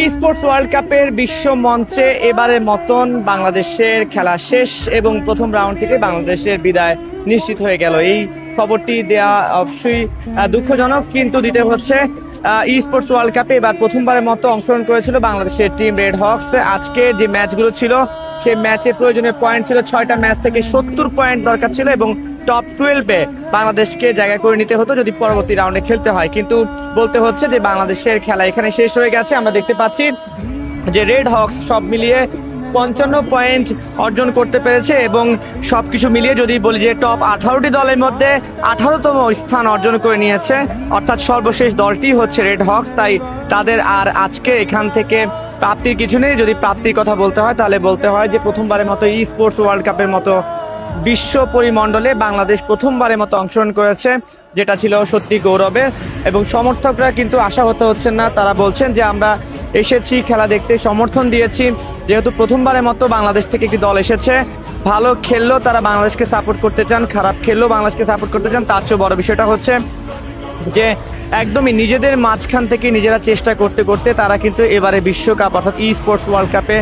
ই sports world কাপের বিশ্ব মঞ্চে এবারের মতন বাংলাদেশের খেলা শেষ এবং প্রথম রাউন্ড থেকে বাংলাদেশের বিদায় নিশ্চিত হয়ে গেল। এই খবরটি দেয়া অবশ্যই দুঃখজনক, কিন্তু দিতে হচ্ছে। ই স্পোর্টস ওয়ার্ল্ড কাপে এবার প্রথমবারের মতো অংশগ্রহণ করেছিল বাংলাদেশের টিম রেড হকস। আজকে যে ম্যাচগুলো ছিল সেই ম্যাচে প্রয়োজনীয় পয়েন্ট ছিল 6টা ম্যাচ থেকে 70 পয়েন্ট দরকার ছিল এবং টপ 12-এ বাংলাদেশকে জায়গা করে নিতে হতো যদি পরবর্তী রাউন্ডে খেলতে হয়। কিন্তু বলতে হচ্ছে যে বাংলাদেশের খেলা এখানে শেষ হয়ে গেছে। আমরা দেখতে পাচ্ছি যে রেড হকস সব মিলিয়ে 55 পয়েন্ট অর্জন করতে পেরেছে এবং সবকিছু মিলিয়ে যদি বলি যে টপ 18টি দলের মধ্যে 18তম স্থান অর্জন করে নিয়েছে, অর্থাৎ সর্বশেষ দলটি হচ্ছে রেড হকস। তাই তাদের আর আজকে এখান থেকে প্রাপ্তির কিছু নেই। যদি প্রাপ্তির কথা বলতে হয় তাহলে বলতে হয় যে প্রথমবারের মতো ই স্পোর্টস ওয়ার্ল্ড কাপের মতো বিশ্ব পরিমণ্ডলে বাংলাদেশ প্রথমবারের মতো অংশগ্রহণ করেছে, যেটা ছিল সত্যি গৌরবের। এবং সমর্থকরা কিন্তু আশাহত হচ্ছেন না, তারা বলছেন যে আমরা এসেছি খেলা দেখতে, সমর্থন দিয়েছি। যেহেতু প্রথমবারের মতো বাংলাদেশ থেকে একটি দল এসেছে, ভালো খেললেও তারা বাংলাদেশকে সাপোর্ট করতে চান, খারাপ খেললেও বাংলাদেশকে সাপোর্ট করতে চান। তার চেয়ে বড় বিষয়টা হচ্ছে যে একদমই নিজেদের মাঝখান থেকে নিজেরা চেষ্টা করতে করতে তারা কিন্তু এবারে বিশ্বকাপ অর্থাৎ ই স্পোর্টস ওয়ার্ল্ড কাপে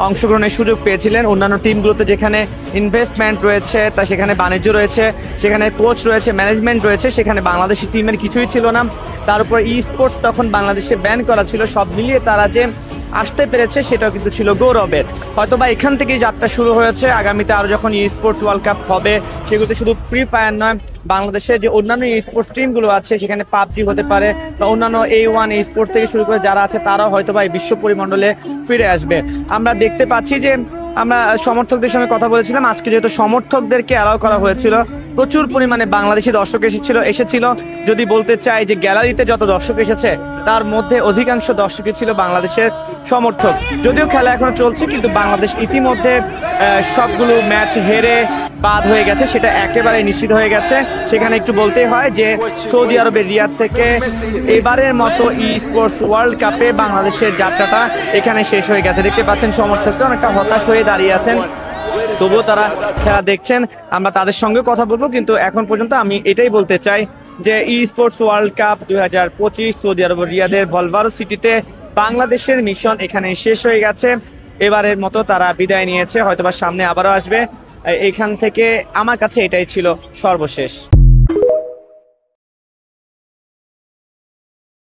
অংশগ্রহণের সুযোগ পেয়েছিলেন। অন্যান্য টিমগুলোতে যেখানে ইনভেস্টমেন্ট রয়েছে, তা সেখানে বাণিজ্য রয়েছে, সেখানে কোচ রয়েছে, ম্যানেজমেন্ট রয়েছে, সেখানে বাংলাদেশি টিমের কিছুই ছিল না। তার উপর ই স্পোর্টস তখন বাংলাদেশে ব্যান করা ছিল। সব মিলিয়ে তারা যে আসতে পেরেছে সেটাও কিন্তু ছিল গৌরবের। হয়তোবা এখান থেকেই যাত্রা শুরু হয়েছে। আগামীতে আরো যখন ই স্পোর্টস ওয়ার্ল্ড কাপ হবে, সেগুলোতে শুধু ফ্রি ফায়ার নয়, বাংলাদেশের যে অন্যান্য ই স্পোর্টস টিমগুলো আছে, সেখানে পাবজি হতে পারে বা অন্যান্য A1 এই স্পোর্টস থেকে শুরু করে যারা আছে তারাও হয়তোবা এই বিশ্ব পরিমণ্ডলে ফিরে আসবে। আমরা দেখতে পাচ্ছি যে আমরা সমর্থকদের সঙ্গে কথা বলেছিলাম। আজকে যেহেতু সমর্থকদেরকে অ্যালাউ করা হয়েছিল, প্রচুর পরিমাণে বাংলাদেশি দর্শক এসেছিল। যদি বলতে চাই যে গ্যালারিতে যত দর্শক এসেছে তার মধ্যে অধিকাংশ দর্শকই ছিল বাংলাদেশের সমর্থক। যদিও খেলা এখনো চলছে, কিন্তু বাংলাদেশ ইতিমধ্যে সবগুলো ম্যাচ হেরে বাদ হয়ে গেছে, সেটা একেবারে নিশ্চিত হয়ে গেছে। সেখানে একটু বলতেই হয় যে সৌদি আরবের রিয়াদ থেকে এবারের মতো ই স্পোর্টস ওয়ার্ল্ড কাপে বাংলাদেশের যাত্রাটা এখানে শেষ হয়ে গেছে। দেখতে পাচ্ছেন সমর্থকরা অনেকটা হতাশ হয়ে দাঁড়িয়ে আছেন, তবুও তারা খেলা দেখছেন। আমরা তাদের সঙ্গে কথা বলবো, কিন্তু এখন পর্যন্ত আমি এটাই বলতে চাই যে ই স্পোর্টস ওয়ার্ল্ড কাপ 2025 সৌদি আরবের রিয়াদের ভলভারো সিটিতে বাংলাদেশের মিশন এখানে শেষ হয়ে গেছে। এবারের মতো তারা বিদায় নিয়েছে, হয়তোবা সামনে আবারও আসবে। এখান থেকে আমার কাছে এটাই ছিল সর্বশেষ।